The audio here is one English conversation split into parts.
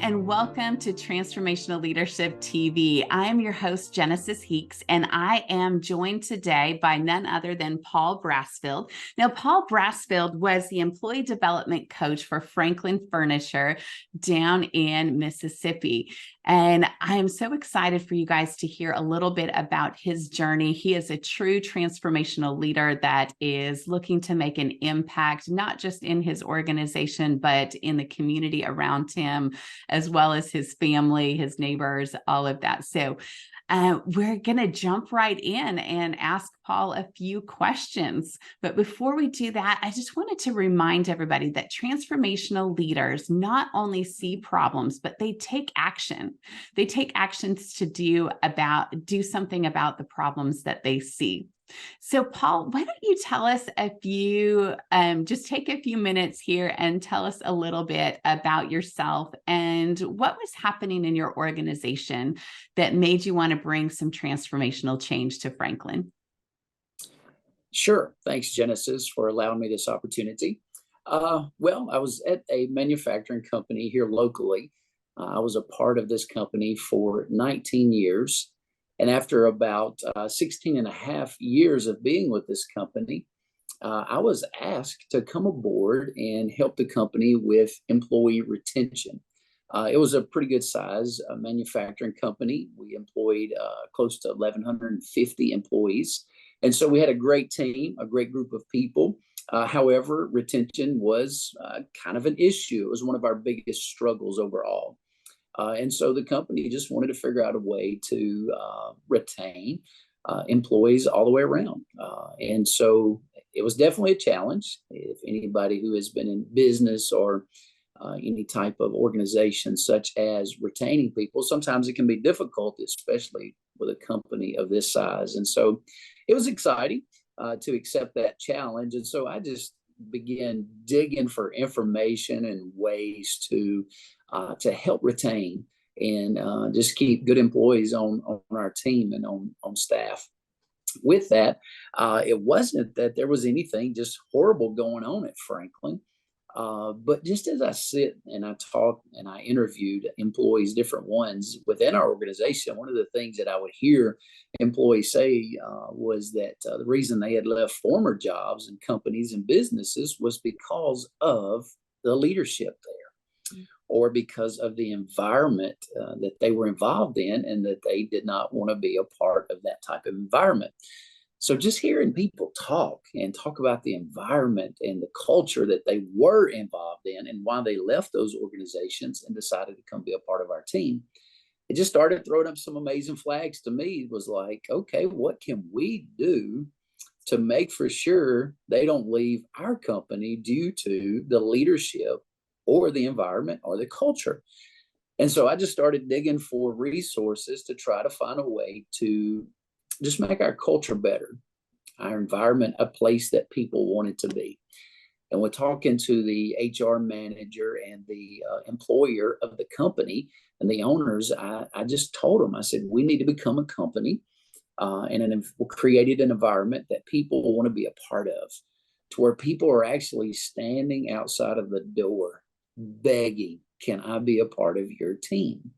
and welcome to Transformational Leadership TV. I am your host, Genesis Eakes, and I am joined today by none other than Paul Brassfield. Now, Paul Brassfield was the employee development coach for Franklin Furniture down in Mississippi. And I am so excited for you guys to hear a little bit about his journey. He is a true transformational leader that is looking to make an impact, not just in his organization, but in the community around him, as well as his family, his neighbors, all of that. So we're going to jump right in and ask Paul a few questions. But before we do that, I just wanted to remind everybody that transformational leaders not only see problems, but they take action. They take actions to do something about the problems that they see. So, Paul, why don't you tell us just take a few minutes here and tell us a little bit about yourself and what was happening in your organization that made you want to bring some transformational change to Franklin? Sure. Thanks, Genesis, for allowing me this opportunity. Well, I was at a manufacturing company here locally. I was a part of this company for 19 years. And after about 16 and a half years of being with this company, I was asked to come aboard and help the company with employee retention. It was a pretty good size manufacturing company. We employed close to 1,150 employees. And so we had a great team, a great group of people. However, retention was kind of an issue. It was one of our biggest struggles overall. And so the company just wanted to figure out a way to retain employees all the way around. And so it was definitely a challenge. If anybody who has been in business or any type of organization such as retaining people, sometimes it can be difficult, especially with a company of this size. And so it was exciting to accept that challenge. And so I just began digging for information and ways to help retain and just keep good employees on our team and on staff. With that, it wasn't that there was anything just horrible going on at Franklin. But just as I sit and I talk and I interviewed employees, different ones within our organization, one of the things that I would hear employees say was that the reason they had left former jobs and companies and businesses was because of the leadership there, or because of the environment that they were involved in, and that they did not want to be a part of that type of environment. So just hearing people talk about the environment and the culture that they were involved in and why they left those organizations and decided to come be a part of our team, it just started throwing up some amazing flags to me. It was like, okay, what can we do to make for sure they don't leave our company due to the leadership or the environment or the culture? And so I just started digging for resources to try to find a way to just make our culture better, our environment a place that people wanted to be. And we're talking to the HR manager and the employer of the company and the owners. I just told them, I said, we need to become a company and created an environment that people want to be a part of, to where people are actually standing outside of the door begging, can I be a part of your team?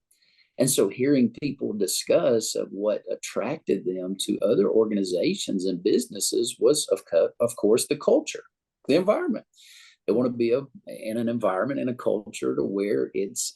And so hearing people discuss of what attracted them to other organizations and businesses was, of course, the culture, the environment. They want to be in an environment and a culture to where it's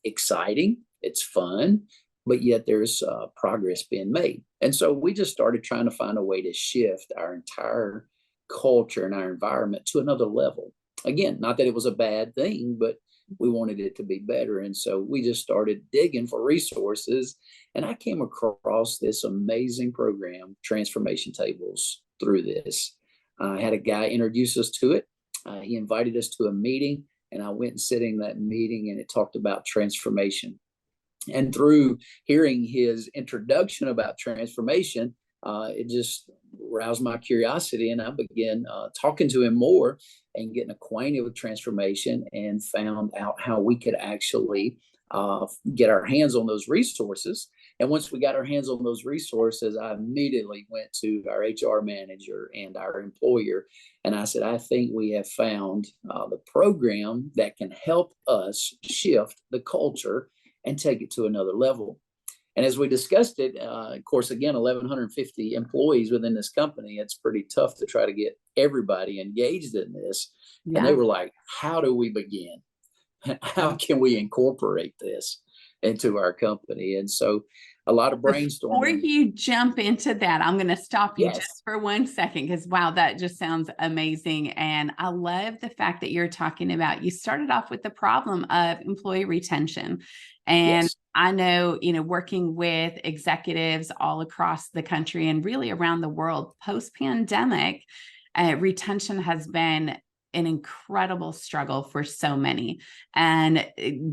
exciting, it's fun, but yet there's progress being made. And so we just started trying to find a way to shift our entire culture and our environment to another level. Again, not that it was a bad thing, but we wanted it to be better. And so we just started digging for resources. And I came across this amazing program, Transformation Tables, through this. I had a guy introduce us to it. He invited us to a meeting, and I went and sat in that meeting, and it talked about transformation. And through hearing his introduction about transformation, it just roused my curiosity, and I began talking to him more and getting acquainted with transformation, and found out how we could actually get our hands on those resources And once we got our hands on those resources, I immediately went to our HR manager and our employer. And I said, I think we have found the program that can help us shift the culture and take it to another level. And as we discussed it, of course, again, 1,150 employees within this company, it's pretty tough to try to get everybody engaged in this. Yeah. And they were like, how do we begin? How can we incorporate this into our company? And so a lot of brainstorming. Before you jump into that, I'm going to stop you Yes. just for 1 second, because wow, that just sounds amazing. And I love the fact that you're talking about, you started off with the problem of employee retention. And Yes. I know, working with executives all across the country and really around the world, post-pandemic, retention has been an incredible struggle for so many. And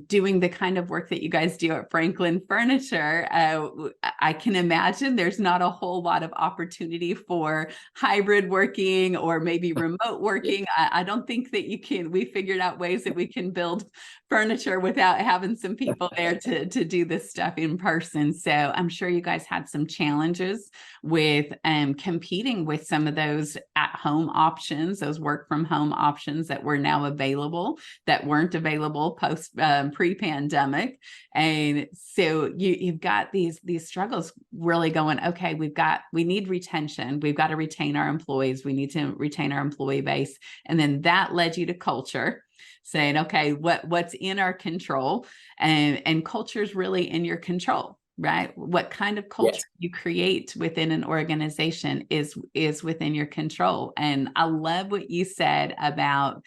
doing the kind of work that you guys do at Franklin Furniture, I can imagine there's not a whole lot of opportunity for hybrid working or maybe remote working. I don't think that we figured out ways that we can build furniture without having some people there to do this stuff in person. So I'm sure you guys had some challenges with competing with some of those at-home options, those work from home options that were now available that weren't available post pre-pandemic. And so you've got these struggles really going, okay, we need retention. We've got to retain our employees. We need to retain our employee base. And then that led you to culture, saying, okay, what's in our control, and culture is really in your control, right? What kind of culture you create within an organization is within your control. And I love what you said about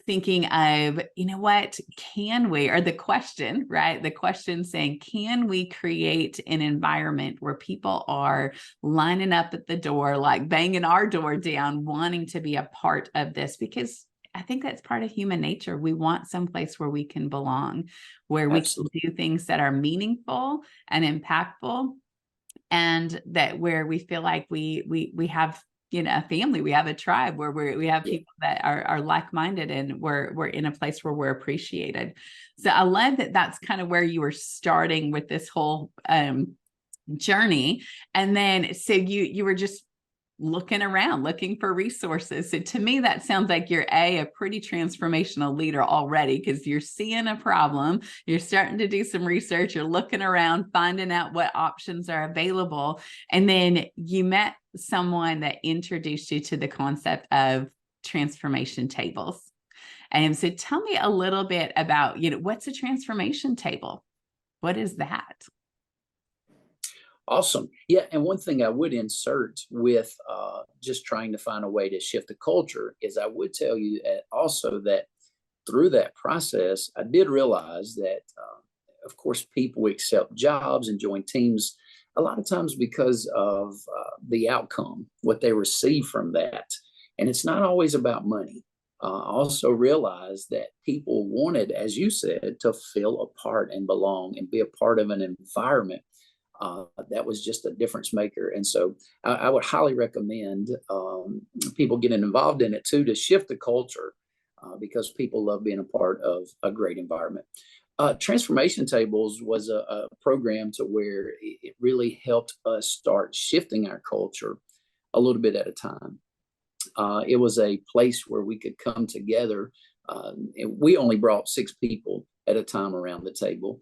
thinking of, what can we, or the question, right? The question saying, can we create an environment where people are lining up at the door, like banging our door down, wanting to be a part of this? Because I think that's part of human nature. We want someplace where we can belong, where we can do things that are meaningful and impactful, and that where we feel like we have a family, we have a tribe, where we have people that are like-minded, and we're in a place where we're appreciated. So I love that that's kind of where you were starting with this whole journey. And then so you were just looking around, looking for resources. So to me, that sounds like you're a pretty transformational leader already, because you're seeing a problem, you're starting to do some research, you're looking around, finding out what options are available. And then you met someone that introduced you to the concept of transformation tables. And so tell me a little bit about, what's a transformation table? What is that? Awesome. Yeah. And one thing I would insert with just trying to find a way to shift the culture is I would tell you also that through that process, I did realize that, of course, people accept jobs and join teams a lot of times because of the outcome, what they receive from that. And it's not always about money. I also realized that people wanted, as you said, to feel a part and belong and be a part of an environment that was just a difference maker. And so I would highly recommend people getting involved in it too, to shift the culture, because people love being a part of a great environment. Transformation Tables was a program to where it really helped us start shifting our culture a little bit at a time. It was a place where we could come together. We only brought 6 people at a time around the table.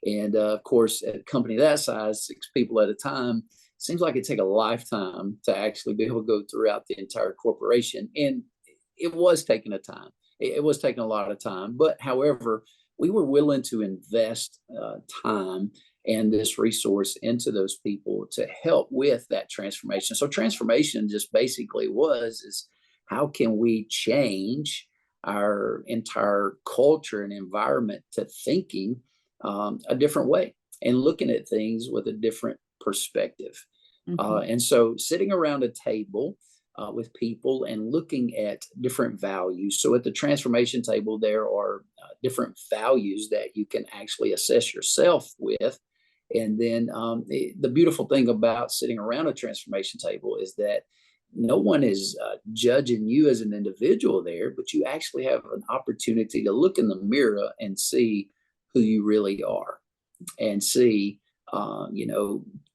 And of course, at a company that size, 6 people at a time, seems like it'd take a lifetime to actually be able to go throughout the entire corporation. And it was taking a time. It was taking a lot of time. But however, we were willing to invest time and this resource into those people to help with that transformation. So transformation just basically is how can we change our entire culture and environment to thinking a different way and looking at things with a different perspective. And so sitting around a table with people and looking at different values. So at the transformation table, there are different values that you can actually assess yourself with. And then the beautiful thing about sitting around a transformation table is that no one is judging you as an individual there, but you actually have an opportunity to look in the mirror and see who you really are, and see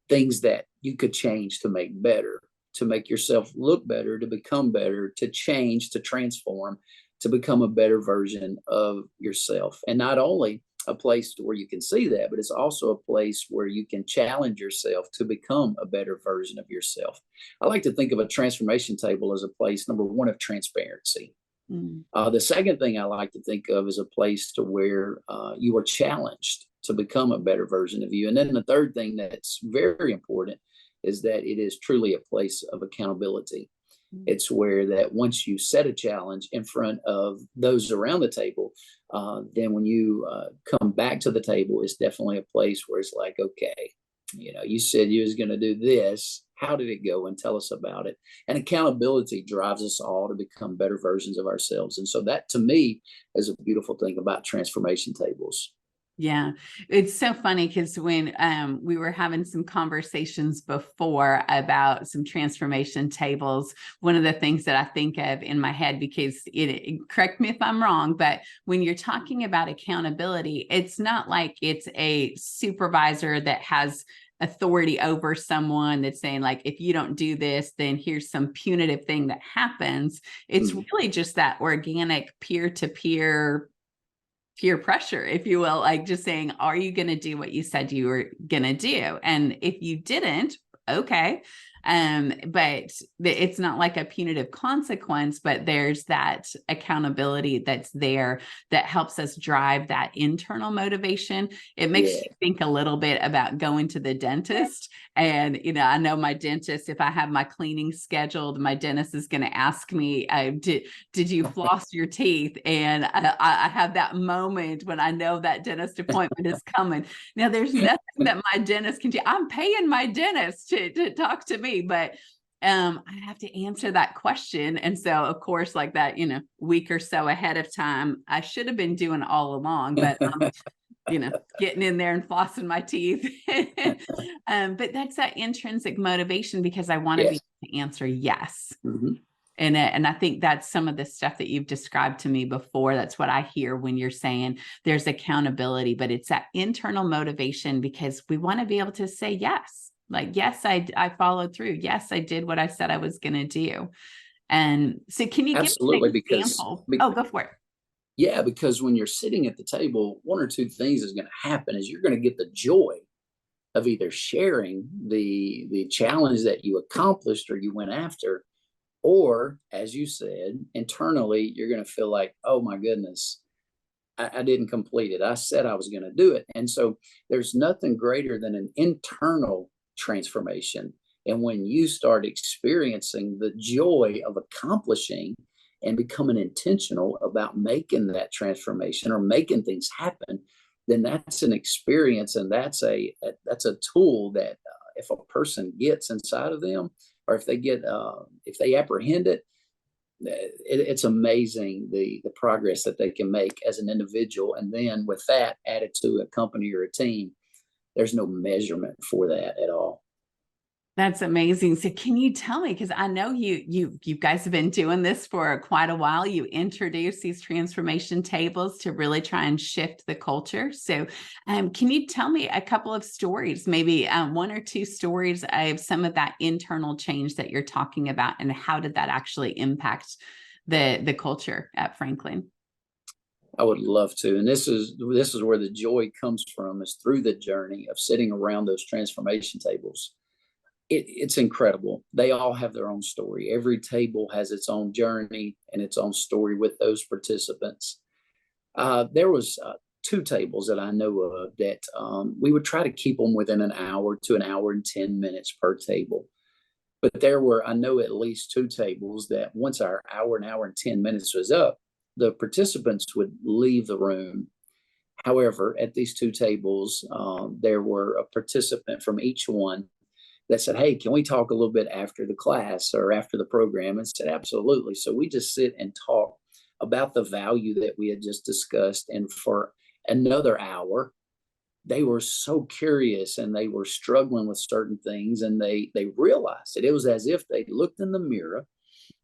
things that you could change to make better, to make yourself look better, to become better, to change, to transform, to become a better version of yourself. And not only a place where you can see that, but it's also a place where you can challenge yourself to become a better version of yourself. I like to think of a transformation table as a place, number one, of transparency. The second thing I like to think of is a place to where you are challenged to become a better version of you. And then the third thing that's very important is that it is truly a place of accountability. It's where that once you set a challenge in front of those around the table, then when you come back to the table, it's definitely a place where it's like, okay, you said you was going to do this. How did it go? And tell us about it. And accountability drives us all to become better versions of ourselves. And so that, to me, is a beautiful thing about transformation tables. Yeah, it's so funny because when we were having some conversations before about some transformation tables, one of the things that I think of in my head, because correct me if I'm wrong, but when you're talking about accountability, it's not like it's a supervisor that has authority over someone that's saying, like, if you don't do this, then here's some punitive thing that happens. It's really just that organic peer-to-peer pressure, if you will, like just saying, are you going to do what you said you were going to do? And if you didn't, okay. But it's not like a punitive consequence, but there's that accountability that's there that helps us drive that internal motivation. It makes you think a little bit about going to the dentist. And, I know my dentist, if I have my cleaning scheduled, my dentist is going to ask me, did you floss your teeth? And I have that moment when I know that dentist appointment is coming. Now, there's nothing that my dentist can do. I'm paying my dentist to talk to me, but I have to answer that question. And so, of course, like that, week or so ahead of time, I should have been doing all along, but getting in there and flossing my teeth. But that's that intrinsic motivation, because I want to be able to answer yes. And I think that's some of the stuff that you've described to me before. That's what I hear when you're saying there's accountability, but it's that internal motivation, because we want to be able to say yes. Like, yes, I followed through. Yes, I did what I said I was going to do. And so can you give me an example? Go for it. Yeah, because when you're sitting at the table, one or two things is going to happen. Is you're going to get the joy of either sharing the challenge that you accomplished or you went after, or, as you said, internally, you're going to feel like, oh my goodness, I didn't complete it. I said I was going to do it. And so there's nothing greater than an internal transformation. And when you start experiencing the joy of accomplishing and becoming intentional about making that transformation or making things happen, then that's an experience, and that's a tool that if a person gets inside of them, or if they apprehend it, it's amazing the progress that they can make as an individual. And then with that added to a company or a team, there's no measurement for that at all. That's amazing. So can you tell me, because I know you guys have been doing this for quite a while, you introduce these transformation tables to really try and shift the culture. So can you tell me a couple of stories, maybe one or two stories of some of that internal change that you're talking about, and how did that actually impact the culture at Franklin? I would love to. And this is where the joy comes from, is through the journey of sitting around those transformation tables. It's incredible. They all have their own story. Every table has its own journey and its own story with those participants. There was two tables that I know of that we would try to keep them within an hour to an hour and 10 minutes per table. But there were, I know, at least two tables that once our hour and 10 minutes was up, the participants would leave the room. However, at these two tables, there were a participant from each one that said, hey, can we talk a little bit after the class or after the program? And said, absolutely. So we just sit and talk about the value that we had just discussed. And for another hour, they were so curious and they were struggling with certain things, and they realized it. It was as if they looked in the mirror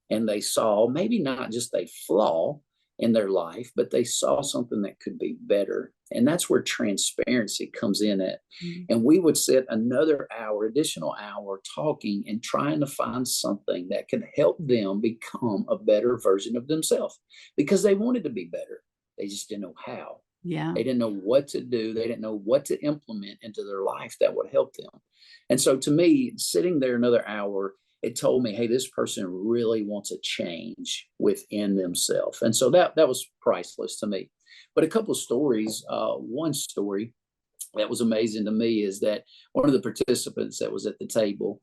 and they saw maybe not just a flaw in their life, but they saw something that could be better. And that's where transparency comes in at. Mm. And we would sit another hour, additional hour, talking and trying to find something that could help them become a better version of themselves, because they wanted to be better. They just didn't know how. Yeah. They didn't know what to do. They didn't know what to implement into their life that would help them. And so to me, sitting there another hour, it told me, hey, this person really wants a change within themselves. And so that was priceless to me. But a couple of stories, one story that was amazing to me is that one of the participants that was at the table,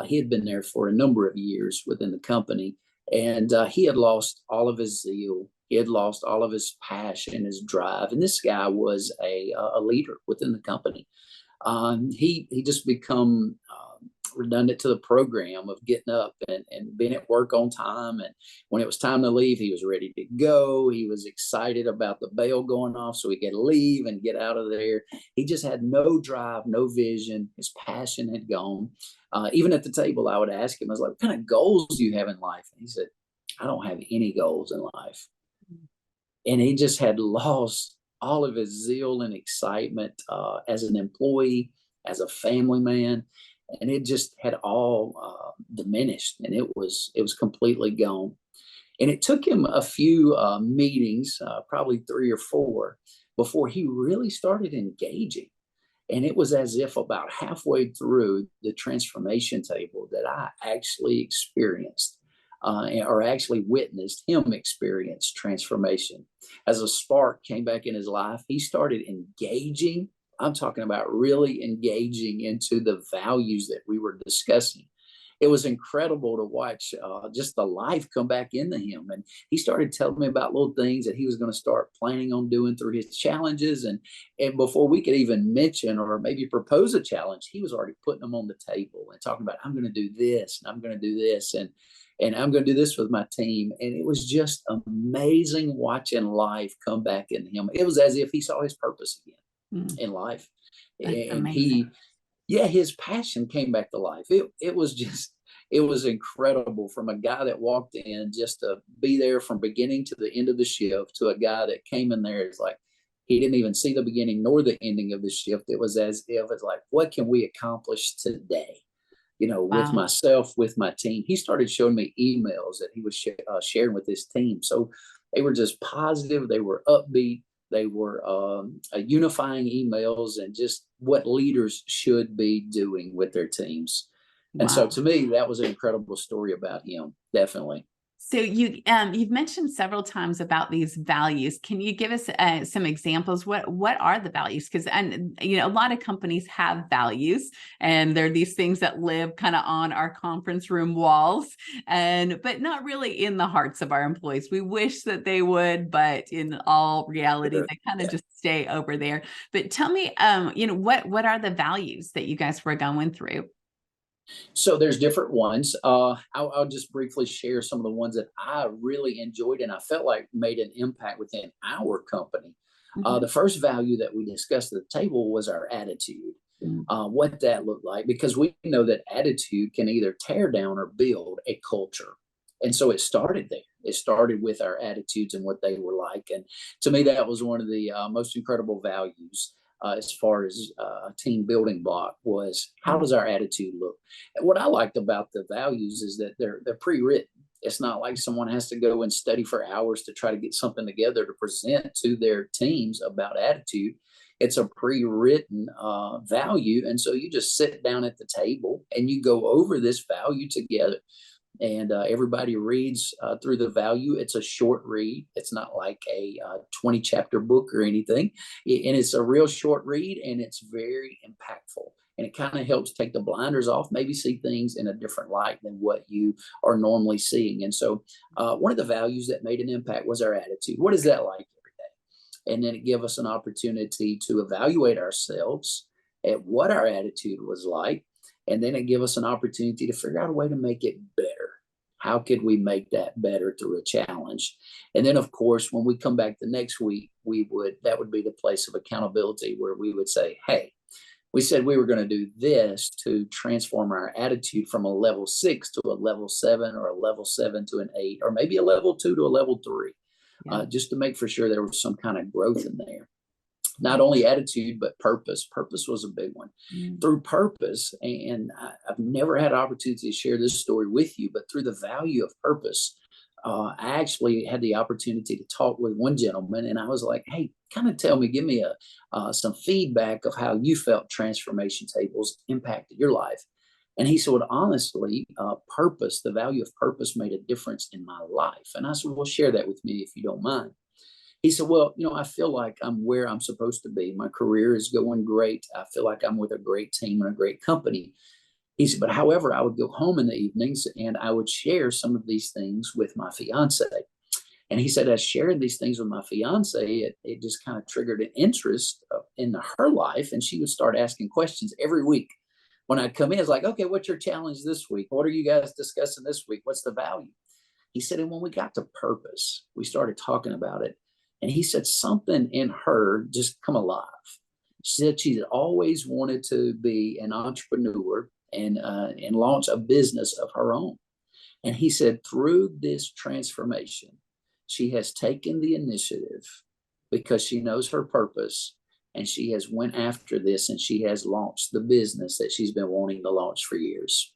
he had been there for a number of years within the company, and he had lost all of his zeal. He had lost all of his passion, his drive. And this guy was a leader within the company. He just become redundant to the program of getting up and being at work on time. And when it was time to leave, he was ready to go. He was excited about the bell going off so he could leave and get out of there. He just had no drive, no vision. His passion had gone. Even at the table, I would ask him, I was like, what kind of goals do you have in life? And he said, I don't have any goals in life. And he just had lost all of his zeal and excitement as an employee, as a family man. And it just had all diminished, and it was completely gone. And it took him a few meetings, probably 3 or 4, before he really started engaging. And it was as if about halfway through the transformation table that I actually experienced or actually witnessed him experience transformation. As a spark came back in his life, he started engaging. I'm talking about really engaging into the values that we were discussing. It was incredible to watch just the life come back into him. And he started telling me about little things that he was going to start planning on doing through his challenges. And before we could even mention or maybe propose a challenge, he was already putting them on the table and talking about, I'm going to do this, and I'm going to do this, and I'm going to do this with my team. And it was just amazing watching life come back into him. It was as if he saw his purpose again in life. That's And amazing. his passion came back to life. It was incredible, from a guy that walked in just to be there from beginning to the end of the shift, to a guy that came in there. It's like he didn't even see the beginning nor the ending of the shift. It was as if it's like, what can we accomplish today? With Wow. myself, with my team. He started showing me emails that he was sharing with his team. So they were just positive. They were upbeat. They were unifying emails, and just what leaders should be doing with their teams. And so Wow. to me, that was an incredible story about him. Definitely. So you've mentioned several times about these values. Can you give us some examples? What are the values? Because a lot of companies have values, and they're these things that live kind of on our conference room walls, but not really in the hearts of our employees. We wish that they would, but in all reality, Sure. they kind of Yeah. just stay over there. But tell me, what are the values that you guys were going through? So there's different ones. I'll just briefly share some of the ones that I really enjoyed and I felt like made an impact within our company. Mhm. The first value that we discussed at the table was our attitude, Mm. what that looked like, because we know that attitude can either tear down or build a culture. And so it started there. It started with our attitudes and what they were like. And to me, that was one of the most incredible values. As far as a team building block, was how Mm. does our attitude look? And what I liked about the values is that they're pre-written. It's not like someone has to go and study for hours to try to get something together to present to their teams about attitude. It's a pre-written value, and so you just sit down at the table and you go over this value together. And everybody reads through the value. It's a short read. It's not like a 20 chapter book or anything. And it's a real short read, and it's very impactful. And it kind of helps take the blinders off, maybe see things in a different light than what you are normally seeing. And so one of the values that made an impact was our attitude. What is that like every day? And then it gave us an opportunity to evaluate ourselves at what our attitude was like. And then it gave us an opportunity to figure out a way to make it better. How could we make that better through a challenge? And then, of course, when we come back the next week, that would be the place of accountability, where we would say, hey, we said we were going to do this to transform our attitude from a level 6 to a level 7, or a level 7 to an 8, or maybe a level 2 to a level 3, Yeah. just to make for sure there was some kind of growth in there. not only attitude, but purpose. Purpose was a big one. Mm. Through purpose, and I've never had an opportunity to share this story with you, but through the value of purpose, I actually had the opportunity to talk with one gentleman, and I was like, "Hey, kind of tell me, give me some feedback of how you felt transformation tables impacted your life." And he said, "Well, honestly, purpose, the value of purpose made a difference in my life." And I said, "Well, share that with me if you don't mind." He said, "Well, I feel like I'm where I'm supposed to be. My career is going great. I feel like I'm with a great team and a great company." He said, "But however, I would go home in the evenings and I would share some of these things with my fiance." And he said, as sharing these things with my fiance, it just kind of triggered an interest in her life. And she would start asking questions every week. When I'd come in, it's like, "Okay, what's your challenge this week? What are you guys discussing this week? What's the value?" He said, and when we got to purpose, we started talking about it. And he said something in her just come alive. She said she's always wanted to be an entrepreneur and launch a business of her own. And he said, through this transformation, she has taken the initiative because she knows her purpose, and she has went after this, and she has launched the business that she's been wanting to launch for years.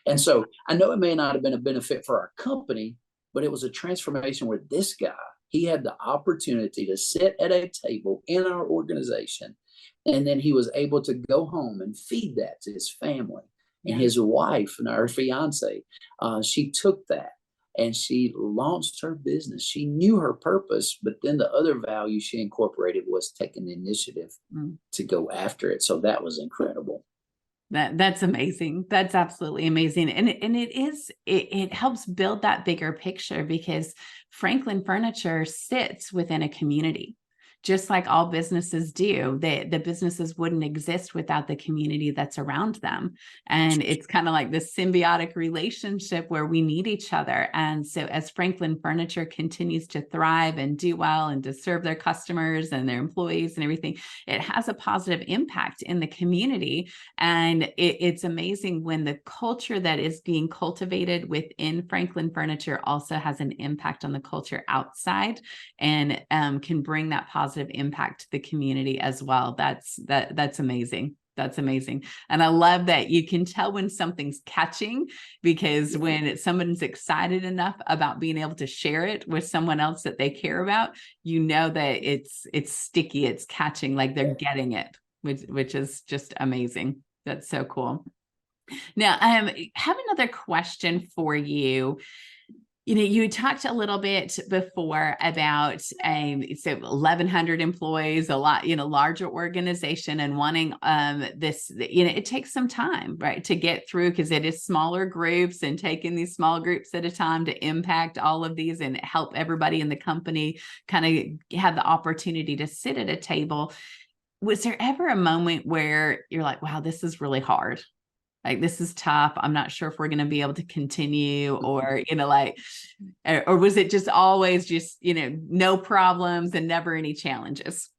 And so I know it may not have been a benefit for our company, but it was a transformation where this guy, he had the opportunity to sit at a table in our organization, and then he was able to go home and feed that to his family. And his wife and our fiance, she took that and she launched her business. She knew her purpose, but then the other value she incorporated was taking the initiative to go after it. So that was incredible. That's amazing. That's absolutely amazing. And it helps build that bigger picture, because Franklin Furniture sits within a community. Just like all businesses do, the businesses wouldn't exist without the community that's around them. And it's kind of like this symbiotic relationship where we need each other. And so as Franklin Furniture continues to thrive and do well and to serve their customers and their employees and everything, it has a positive impact in the community. And it's amazing when the culture that is being cultivated within Franklin Furniture also has an impact on the culture outside, and can bring that positive impact to the community as well. That's amazing. That's amazing. And I love that you can tell when something's catching, because when someone's excited enough about being able to share it with someone else that they care about, that it's sticky, it's catching, like they're getting it, which is just amazing. That's so cool. Now, I have another question for you. You talked a little bit before about so 1,100 employees, a lot, larger organization, and wanting this, it takes some time, right, to get through, because it is smaller groups, and taking these small groups at a time to impact all of these and help everybody in the company kind of have the opportunity to sit at a table. Was there ever a moment where you're like, wow, this is really hard? Like, this is tough. I'm not sure if we're going to be able to continue, or, or was it just always just, no problems and never any challenges?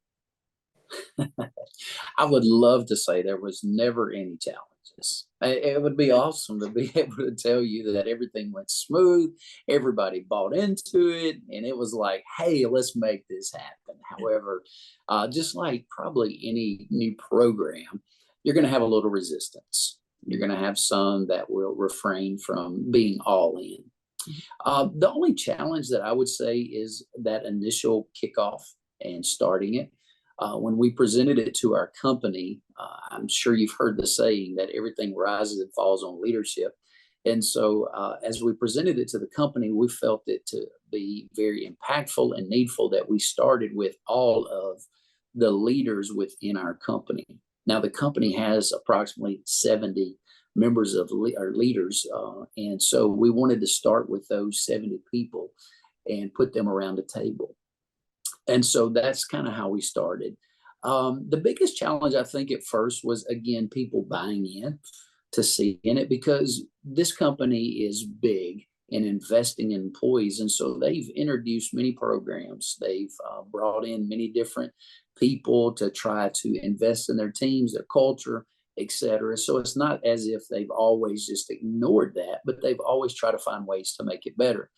I would love to say there was never any challenges. It would be awesome to be able to tell you that everything went smooth, everybody bought into it, and it was like, hey, let's make this happen. However, just like probably any new program, you're going to have a little resistance. You're going to have some that will refrain from being all in. The only challenge that I would say is that initial kickoff and starting it. When we presented it to our company, I'm sure you've heard the saying that everything rises and falls on leadership. And so as we presented it to the company, we felt it to be very impactful and needful that we started with all of the leaders within our company. Now, the company has approximately 70 members of our leaders. And so we wanted to start with those 70 people and put them around the table. And so that's kind of how we started. The biggest challenge, I think, at first was, again, people buying in to see in it, because this company is big in investing in employees. And so they've introduced many programs. They've brought in many different people to try to invest in their teams, their culture, etc. So it's not as if they've always just ignored that, but they've always tried to find ways to make it better.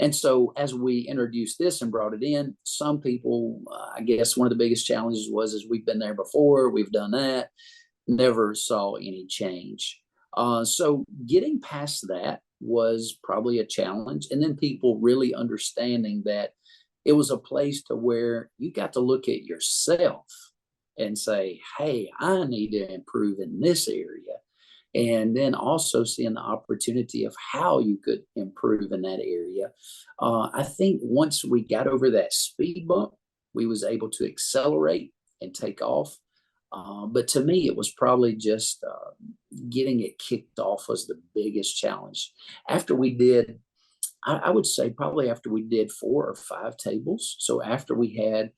And so as we introduced this and brought it in, some people, I guess one of the biggest challenges was is we've been there before, we've done that, never saw any change. So getting past that was probably a challenge. And then people really understanding that it was a place to where you got to look at yourself and say, hey, I need to improve in this area. And then also seeing the opportunity of how you could improve in that area. I think once we got over that speed bump, we was able to accelerate and take off. But to me, it was probably just getting it kicked off was the biggest challenge. After we did, I would say probably after we did 4 or 5 tables. So after we had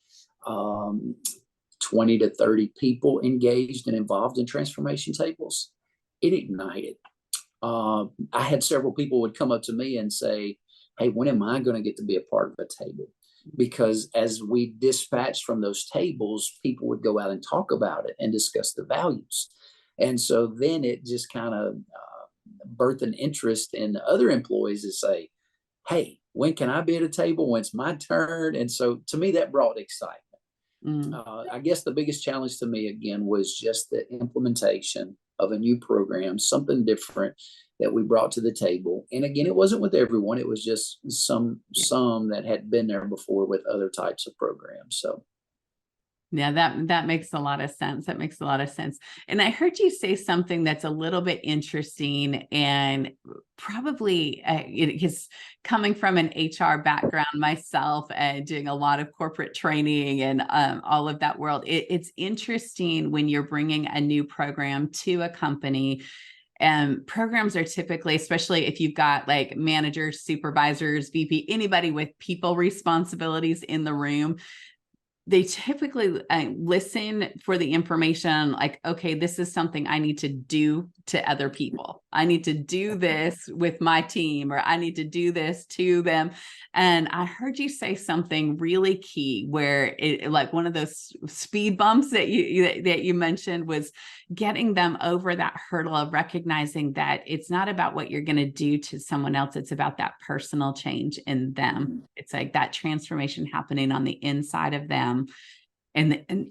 20 to 30 people engaged and involved in transformation tables, it ignited. I had several people would come up to me and say, hey, when am I going to get to be a part of a table? Because as we dispatched from those tables, people would go out and talk about it and discuss the values. And so then it just kind of birthed an interest in other employees to say, hey, when can I be at a table? When's my turn? And so to me, that brought excitement. I guess the biggest challenge to me, again, was just the implementation of a new program, something different that we brought to the table. And again, it wasn't with everyone. It was just some that had been there before with other types of programs. So yeah, that makes a lot of sense. That makes a lot of sense. And I heard you say something that's a little bit interesting, and probably because coming from an HR background myself and doing a lot of corporate training and all of that world, it's interesting when you're bringing a new program to a company. And programs are typically, especially if you've got like managers, supervisors, VP, anybody with people responsibilities in the room, they typically listen for the information like, okay, this is something I need to do to other people. I need to do this with my team, or I need to do this to them. And I heard you say something really key where it, like one of those speed bumps that you mentioned, was getting them over that hurdle of recognizing that it's not about what you're going to do to someone else. It's about that personal change in them. It's like that transformation happening on the inside of them. And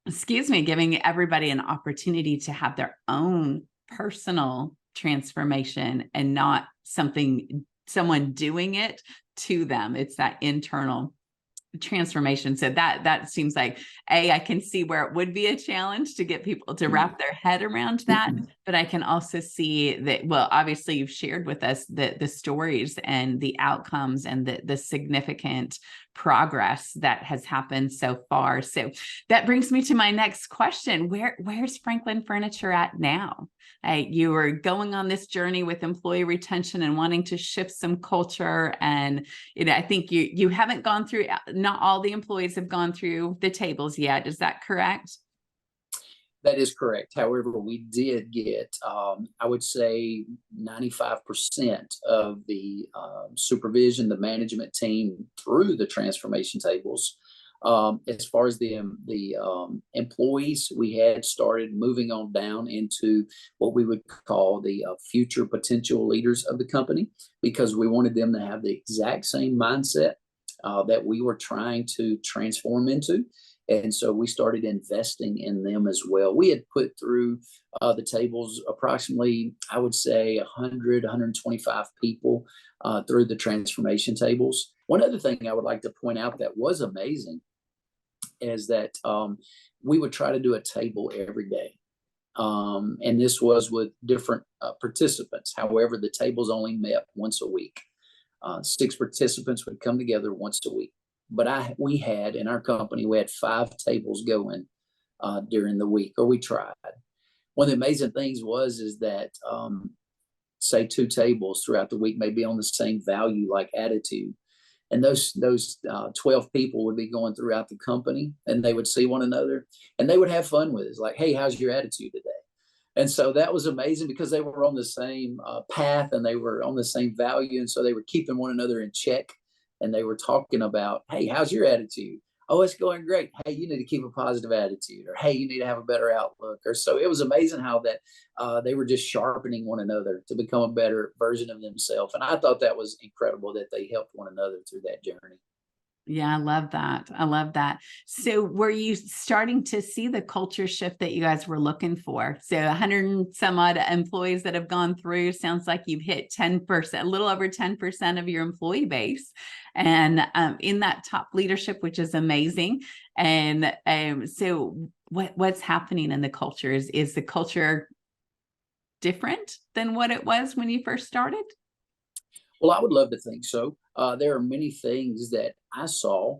excuse me, giving everybody an opportunity to have their own personal transformation and not someone doing it to them. It's that internal transformation. So that seems like, I can see where it would be a challenge to get people to wrap their head around that, but I can also see that, well, obviously you've shared with us the stories and the outcomes and the significant progress that has happened so far. So that brings me to my next question. Where's Franklin Furniture at now? You were going on this journey with employee retention and wanting to shift some culture. And, I think you haven't gone through, not all the employees have gone through the tables yet. Is that correct? that is correct. However, we did get, I would say 95% of the supervision, the management team through the transformation tables. As far as the employees, we had started moving on down into what we would call the future potential leaders of the company, because we wanted them to have the exact same mindset that we were trying to transform into. And so we started investing in them as well. We had put through the tables approximately, I would say 100, 125 people through the transformation tables. One other thing I would like to point out that was amazing is that we would try to do a table every day. And this was with different participants. However, the tables only met once a week. 6 participants would come together once a week. But we had in our company, we had 5 tables going during the week, or we tried. One of the amazing things is that say 2 tables throughout the week may be on the same value, like attitude. And those 12 people would be going throughout the company, and they would see one another and they would have fun with it. It's like, hey, how's your attitude today? And so that was amazing because they were on the same path and they were on the same value. And so they were keeping one another in check, and they were talking about, hey, how's your attitude? oh, it's going great. Hey, you need to keep a positive attitude, or hey, you need to have a better outlook. Or so it was amazing how that they were just sharpening one another to become a better version of themselves. And I thought that was incredible that they helped one another through that journey. Yeah, I love that. I love that. So were you starting to see the culture shift that you guys were looking for? So 100 and some odd employees that have gone through, sounds like you've hit 10%, a little over 10% of your employee base, and in that top leadership, which is amazing. And so what's happening in the culture? Is the culture different than what it was when you first started? Well, I would love to think so. There are many things that I saw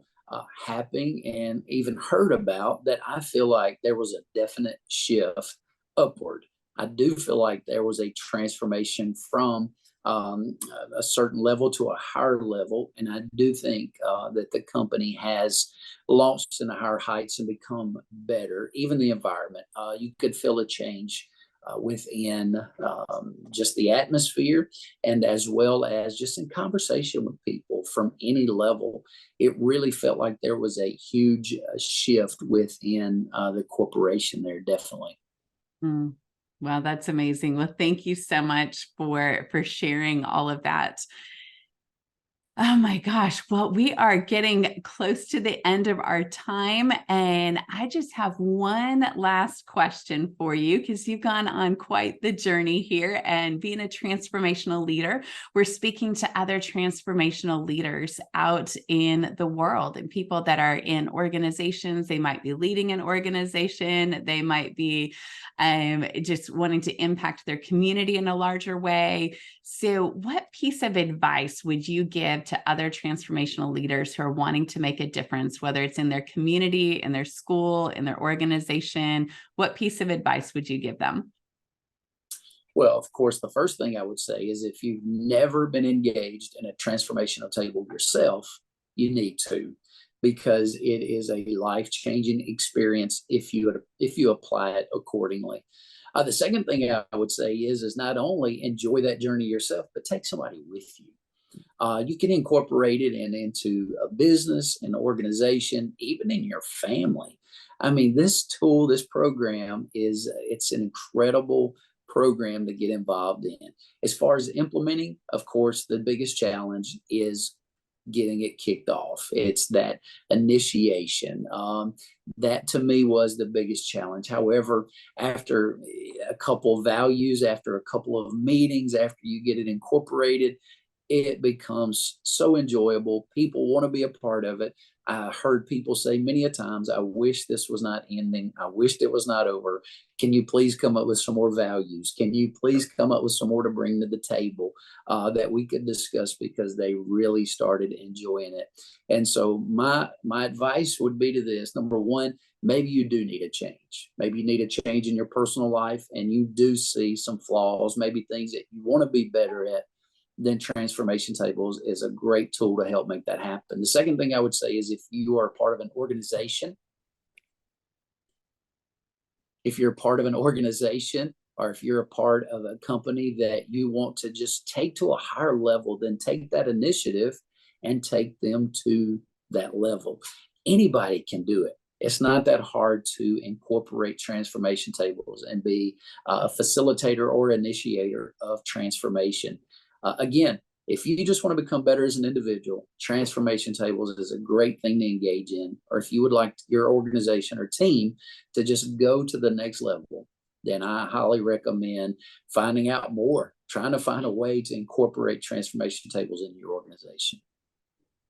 happening and even heard about that I feel like there was a definite shift upward. I do feel like there was a transformation from a certain level to a higher level. And I do think that the company has launched into higher heights and become better. Even the environment, you could feel a change within just the atmosphere, and as well as just in conversation with people from any level. It really felt like there was a huge shift within the corporation there, definitely. Mm. Wow, that's amazing. Well, thank you so much for sharing all of that. Oh my gosh. Well, we are getting close to the end of our time. And I just have one last question for you, because you've gone on quite the journey here and being a transformational leader. We're speaking to other transformational leaders out in the world, and people that are in organizations. They might be leading an organization. They might be just wanting to impact their community in a larger way. So what piece of advice would you give to other transformational leaders who are wanting to make a difference, whether it's in their community, in their school, in their organization? What piece of advice would you give them? Well, of course, the first thing I would say is if you've never been engaged in a transformational table yourself, you need to, because it is a life-changing experience if you apply it accordingly. The second thing I would say is not only enjoy that journey yourself, but take somebody with you. You can incorporate it into a business, an organization, even in your family. I mean, this tool, this program it's an incredible program to get involved in. As far as implementing, of course, the biggest challenge is getting it kicked off. It's that initiation. That to me was the biggest challenge. However, after a couple of values, after a couple of meetings, after you get it incorporated, it becomes so enjoyable. People want to be a part of it. I heard people say many a times, I wish this was not ending. I wished it was not over. Can you please come up with some more values? Can you please come up with some more to bring to the table that we could discuss, because they really started enjoying it. And so my advice would be to this: number one, maybe you do need a change. Maybe you need a change in your personal life and you do see some flaws, maybe things that you want to be better at. Then transformation tables is a great tool to help make that happen. The second thing I would say is if you are part of an organization, if you're part of an organization, or if you're a part of a company that you want to just take to a higher level, then take that initiative and take them to that level. Anybody can do it. It's not that hard to incorporate transformation tables and be a facilitator or initiator of transformation. Again, if you just want to become better as an individual, transformation tables is a great thing to engage in. Or if you would like your organization or team to just go to the next level, then I highly recommend finding out more, trying to find a way to incorporate transformation tables in your organization.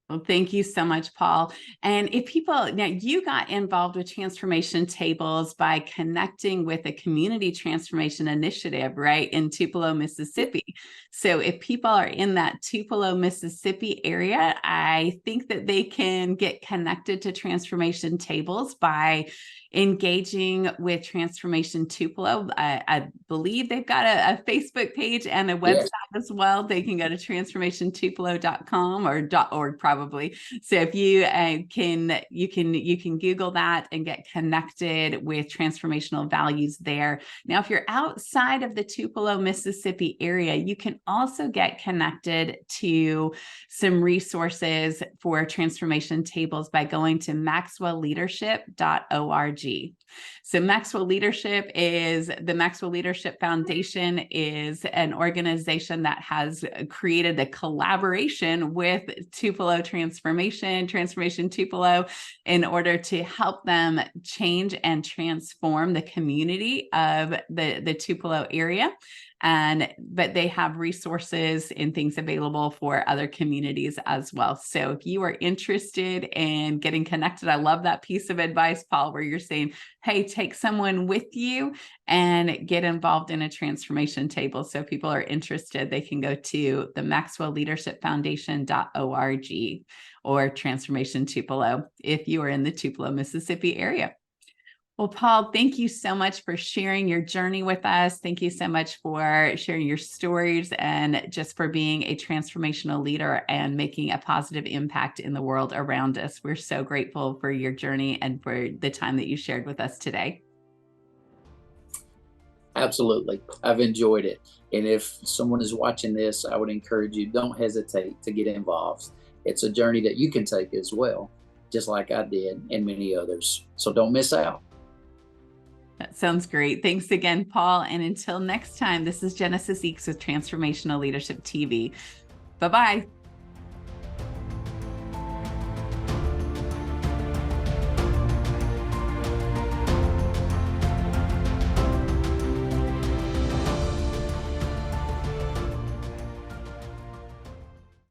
Well, thank you so much, Paul. And if people, now you got involved with transformation tables by connecting with a community transformation initiative, right, in Tupelo, Mississippi. So if people are in that Tupelo, Mississippi area, I think that they can get connected to transformation tables by engaging with Transformation Tupelo. I believe they've got a Facebook page and a website as well. They can go to transformationtupelo.com or probably probably. So if you can Google that and get connected with transformational values there. Now, if you're outside of the Tupelo, Mississippi area, you can also get connected to some resources for transformation tables by going to maxwellleadership.org. So Maxwell Leadership Foundation is an organization that has created a collaboration with Tupelo Transformation Tupelo, in order to help them change and transform the community of the Tupelo area. But they have resources and things available for other communities as well. So if you are interested in getting connected, I love that piece of advice, Paul, where you're saying, hey, take someone with you and get involved in a transformation table. So if people are interested, they can go to the maxwellleadershipfoundation.org or Transformation Tupelo if you are in the Tupelo, Mississippi area. Well, Paul, thank you so much for sharing your journey with us. Thank you so much for sharing your stories and just for being a transformational leader and making a positive impact in the world around us. We're so grateful for your journey and for the time that you shared with us today. Absolutely. I've enjoyed it. And if someone is watching this, I would encourage you, don't hesitate to get involved. It's a journey that you can take as well, just like I did and many others. So don't miss out. That sounds great. Thanks again, Paul. And until next time, this is Genesis Eakes with Transformational Leadership TV. Bye-bye.